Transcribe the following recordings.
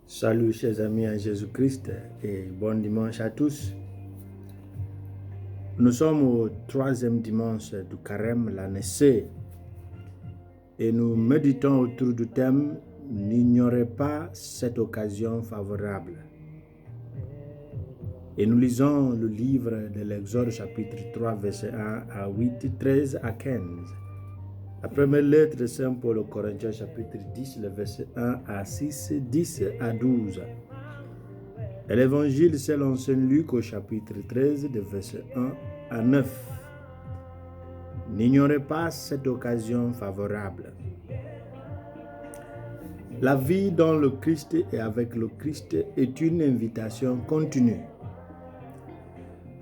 Salut chers amis en Jésus-Christ et bon dimanche à tous. Nous sommes au troisième dimanche du carême, l'année C, et nous méditons autour du thème « N'ignorez pas cette occasion favorable ». Et nous lisons le livre de l'Exode chapitre 3, versets 1 à 8, 13 à 15. La première lettre de Saint Paul aux Corinthiens chapitre 10, le verset 1 à 6, 10 à 12. Et l'évangile selon Saint Luc au chapitre 13, de verset 1 à 9. N'ignorez pas cette occasion favorable. La vie dans le Christ et avec le Christ est une invitation continue.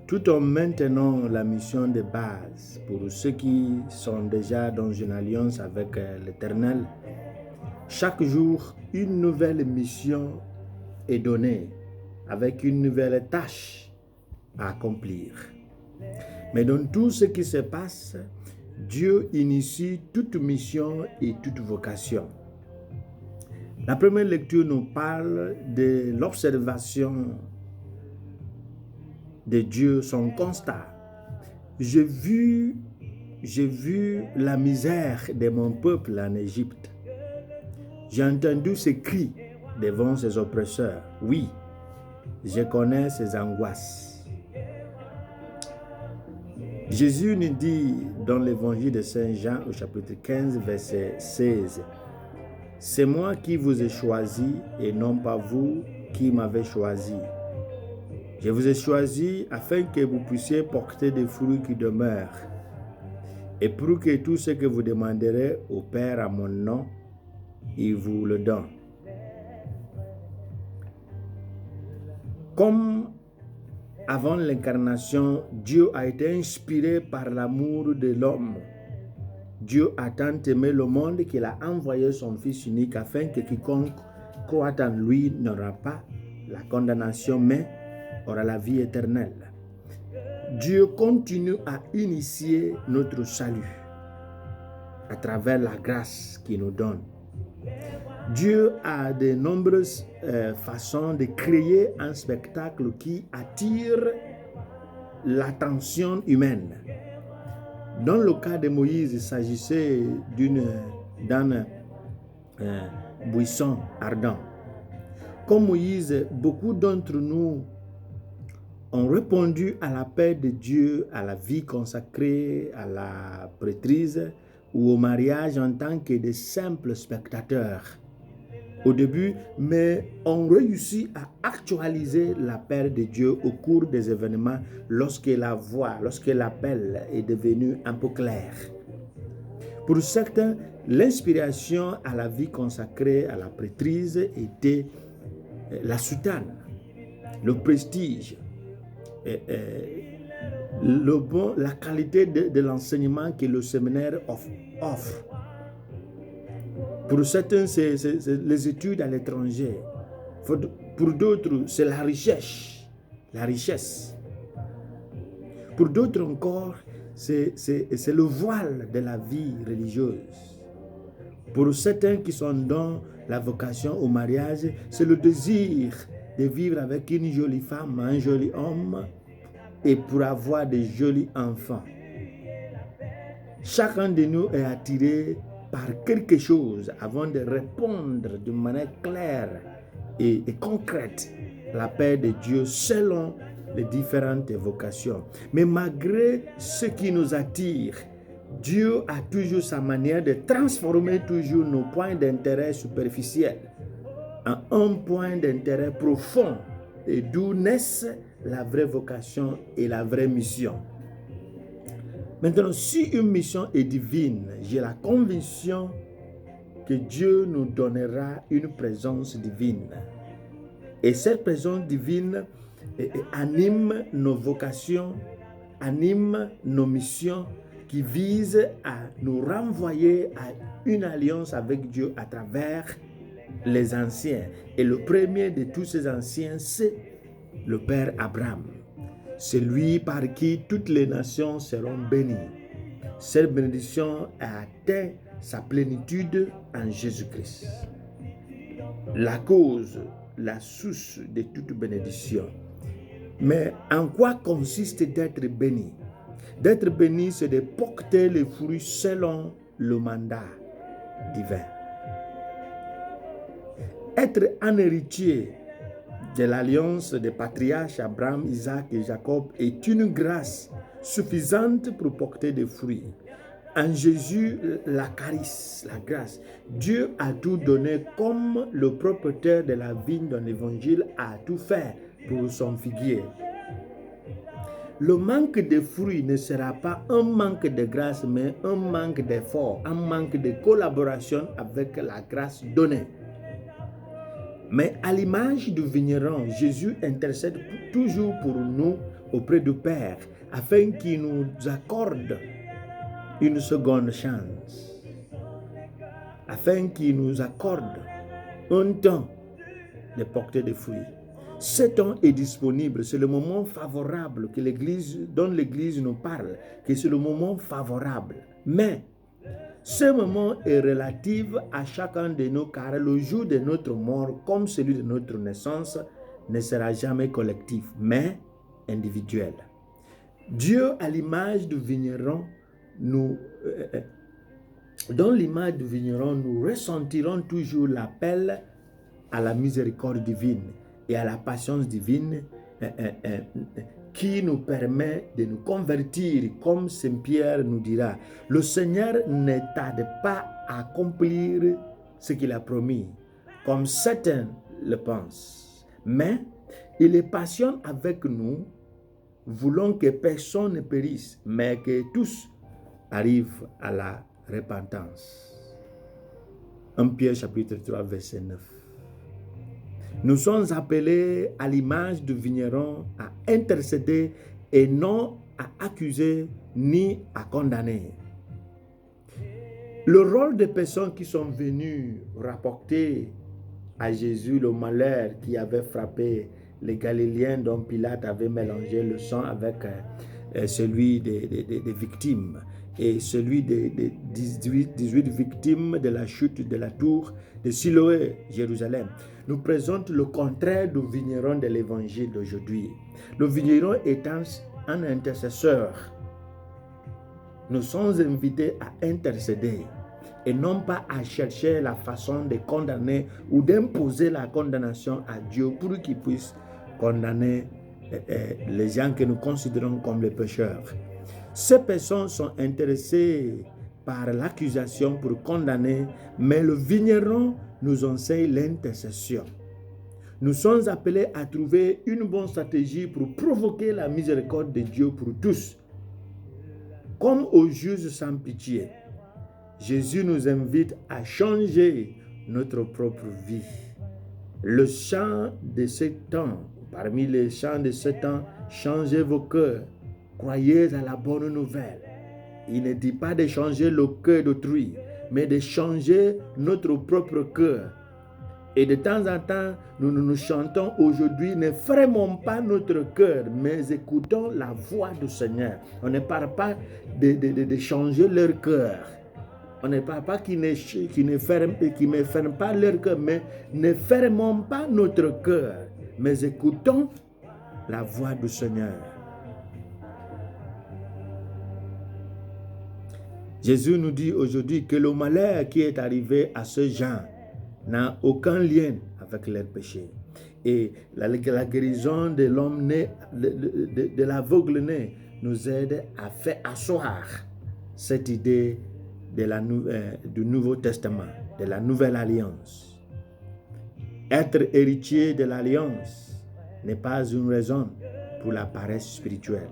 Tout en maintenant la mission de base pour ceux qui sont déjà dans une alliance avec l'Éternel, chaque jour, une nouvelle mission est donnée avec une nouvelle tâche à accomplir. Mais dans tout ce qui se passe, Dieu initie toute mission et toute vocation. La première lecture nous parle de l'observation de Dieu, son constat. J'ai vu la misère de mon peuple en Égypte. J'ai entendu ses cris devant ses oppresseurs. Oui, je connais ses angoisses. Jésus nous dit dans l'évangile de Saint Jean au chapitre 15, verset 16, « C'est moi qui vous ai choisi et non pas vous qui m'avez choisi. Je vous ai choisi afin que vous puissiez porter des fruits qui demeurent et pour que tout ce que vous demanderez au Père à mon nom, il vous le donne. » Comme avant l'incarnation, Dieu a été inspiré par l'amour de l'homme. Dieu a tant aimé le monde qu'il a envoyé son Fils unique afin que quiconque croit en lui n'aura pas la condamnation, mais aura la vie éternelle. Dieu continue à initier notre salut à travers la grâce qu'il nous donne. Dieu a de nombreuses façons de créer un spectacle qui attire l'attention humaine. Dans le cas de Moïse, il s'agissait d'un buisson ardent. Comme Moïse, beaucoup d'entre nous ont répondu à l'appel de Dieu, à la vie consacrée, à la prêtrise ou au mariage en tant que de simples spectateurs au début, mais ont réussi à actualiser l'appel de Dieu au cours des événements lorsque la voix, lorsque l'appel est devenu un peu clair. Pour certains, l'inspiration à la vie consacrée, à la prêtrise était la soutane, le prestige, la qualité de l'enseignement que le séminaire offre. Pour certains, c'est les études à l'étranger. Pour d'autres, c'est la richesse. Pour d'autres encore, c'est le voile de la vie religieuse. Pour certains qui sont dans la vocation au mariage, c'est le désir de vivre avec une jolie femme, un joli homme, et pour avoir de jolis enfants. Chacun de nous est attiré par quelque chose avant de répondre de manière claire et concrète l'appel de Dieu selon les différentes vocations. Mais malgré ce qui nous attire, Dieu a toujours sa manière de transformer toujours nos points d'intérêt superficiels en un point d'intérêt profond, et d'où naissent la vraie vocation et la vraie mission. Maintenant, si une mission est divine, j'ai la conviction que Dieu nous donnera une présence divine. Et cette présence divine anime nos vocations, anime nos missions qui visent à nous renvoyer à une alliance avec Dieu à travers les anciens. Et le premier de tous ces anciens, c'est le Père Abraham. C'est lui par qui toutes les nations seront bénies. Cette bénédiction a atteint sa plénitude en Jésus-Christ. La cause la source de toute bénédiction. Mais en quoi consiste d'être béni? D'être béni, c'est de porter les fruits selon le mandat divin. Être un héritier de l'alliance des patriarches Abraham, Isaac et Jacob est une grâce suffisante pour porter des fruits. En Jésus, la charis, la grâce, Dieu a tout donné comme le propriétaire de la vigne dans l'Évangile a tout fait pour son figuier. Le manque de fruits ne sera pas un manque de grâce, mais un manque d'effort, un manque de collaboration avec la grâce donnée. Mais à l'image du vigneron, Jésus intercède toujours pour nous auprès du Père, afin qu'il nous accorde une seconde chance, afin qu'il nous accorde un temps de porter des fruits. Ce temps est disponible, c'est le moment favorable que dont l'Église nous parle, que c'est le moment favorable. Mais ce moment est relatif à chacun de nous, car le jour de notre mort, comme celui de notre naissance, ne sera jamais collectif, mais individuel. Dieu, à l'image du vigneron, dans l'image du vigneron, nous ressentirons toujours l'appel à la miséricorde divine et à la patience divine qui nous permet de nous convertir, comme Saint Pierre nous dira. Le Seigneur ne tarde pas à accomplir ce qu'il a promis, comme certains le pensent. Mais il est patient avec nous, voulant que personne ne périsse, mais que tous arrivent à la repentance. 1 Pierre chapitre 3, verset 9. Nous sommes appelés à l'image du vigneron à intercéder et non à accuser ni à condamner. Le rôle des personnes qui sont venues rapporter à Jésus le malheur qui avait frappé les Galiléens dont Pilate avait mélangé le sang avec celui des victimes et celui des 18 victimes de la chute de la tour de Siloé, Jérusalem, nous présente le contraire du vigneron de l'évangile d'aujourd'hui. Le vigneron étant un intercesseur, nous sommes invités à intercéder et non pas à chercher la façon de condamner ou d'imposer la condamnation à Dieu pour qu'il puisse condamner les gens que nous considérons comme les pécheurs. Ces personnes sont intéressées par l'accusation pour condamner, mais le vigneron nous enseigne l'intercession. Nous sommes appelés à trouver une bonne stratégie pour provoquer la miséricorde de Dieu pour tous. Comme au juge sans pitié, Jésus nous invite à changer notre propre vie. Le chant de ce temps, parmi les chants de ce temps, changez vos cœurs, croyez à la bonne nouvelle. Il ne dit pas de changer le cœur d'autrui, mais de changer notre propre cœur. Et de temps en temps, nous chantons aujourd'hui, ne fermons pas notre cœur, mais écoutons la voix du Seigneur. On ne parle pas de changer leur cœur. On ne parle pas qui ne ferment pas leur cœur, mais ne fermons pas notre cœur, mais écoutons la voix du Seigneur. Jésus nous dit aujourd'hui que le malheur qui est arrivé à ce gens n'a aucun lien avec leur péché. Et la guérison de l'homme né, de l'aveugle né, nous aide à faire asseoir cette idée du Nouveau Testament, de la Nouvelle Alliance. Être héritier de l'Alliance n'est pas une raison pour la paresse spirituelle.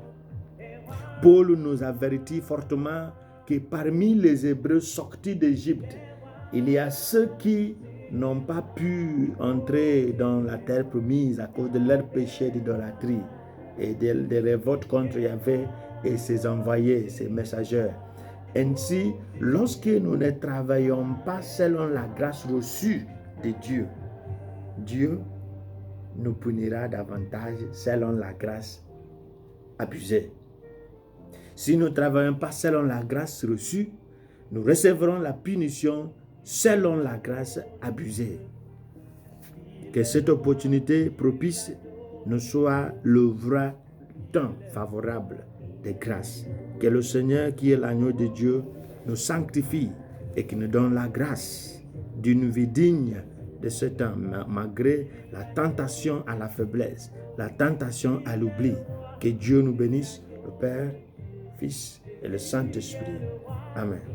Paul nous avertit fortement que parmi les Hébreux sortis d'Égypte, il y a ceux qui n'ont pas pu entrer dans la terre promise à cause de leur péché d'idolâtrie et des révoltes contre Yahvé et ses envoyés, ses messagers. Ainsi, lorsque nous ne travaillons pas selon la grâce reçue de Dieu, Dieu nous punira davantage selon la grâce abusée. Si nous ne travaillons pas selon la grâce reçue, nous recevrons la punition selon la grâce abusée. Que cette opportunité propice nous soit le vrai temps favorable de grâce. Que le Seigneur, qui est l'agneau de Dieu, nous sanctifie et qui nous donne la grâce d'une vie digne de ce temps, malgré la tentation à la faiblesse, la tentation à l'oubli. Que Dieu nous bénisse, le Père, Fils et le Saint-Esprit. Amen.